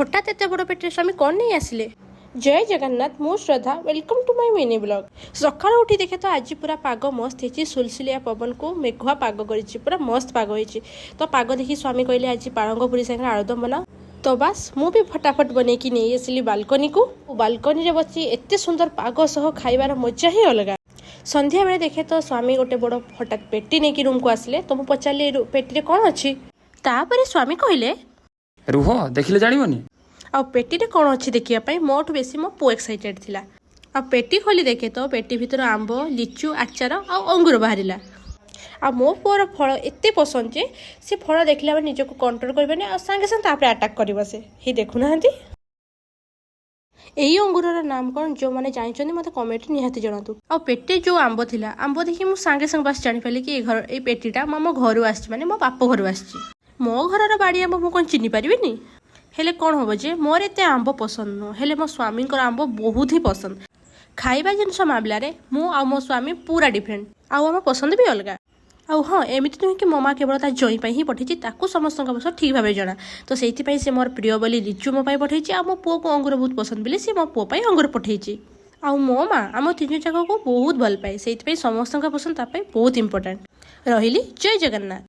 हठात एत बड़ पेटे स्वामी कौन नहीं आसिले। जय जगन्नाथ, मु श्रद्धा, welcome to my mini blog. सकाळ उठी देखे तो आज पूरा पाग मस्त होती, सुलसुलिया पवन को मेघुआ पाग कर पूरा मस्त पाग होती। तो पाग देखी स्वामी कहले आज पालंग पूरी सागर आलुदम बना। तो बस मु भी फटाफट बन की नहीं आसली बालकनी को। बालकनी रे बसी एत सुंदर पाग सह खाइबार मजा ही अलग। संध्या बेले देखे तो स्वामी गोटे बड़ हठात पेटी नहीं कि रूम को आसिले। तो मुझे पचारि पेटी कौन अच्छी। तापर स्वामी कहले रुह देखिले जानिबनी। आ पेटी रे कौन अच्छी देखिया मोठू बेसी मो पु एक्साइटेड थिला। आ पेटी खोली देखे तो पेटी भितर आंब, लिचु, आचार आ अंगूर बाहरिला। आ मो पुअर फल एते पसंद जे से फल देखला माने निजको कंट्रोल करबेनी आ संगे संगे तापर अटैक करबो। से ही देखु नाहंती एई अंगूरर नाम कौन जो माने जानिचंदी मते कमेंट निहाती जणातु। आ पेटी जो आंब थिला, आंब देखि मु संगे संगे बस जानि पाली कि ए पेटीटा मो घर आछि, माने मो बाप घर आछि। मो घरर बाड़ी आंब मु कोन चिनि परिबिनी। हेले कौन हम जे मोर एत आंब पसंद नुह, हेले मो स्वामी आंब बहुत ही पसंद। खाइबा जिनस मामलें मु आ मो स्वामी पूरा डिफरेंट, आम पसंद भी अलग। आउ हाँ, एमती नुहे कि मो माँ केवल ता जई ही पठेची, ताकू समस्त बस ठीक भाव जना। तो से से मोर प्रिय बोली लिचु मो पठेची। आ मो पुओ को अंगूर बहुत पसंद बोली सी मो पुओ अंगूर पठेची। आउ मो माँ आम तीन जाक को बहुत भल पाए, से समस्त पसंद बहुत इंपोर्टेंट। रही जय जगन्नाथ।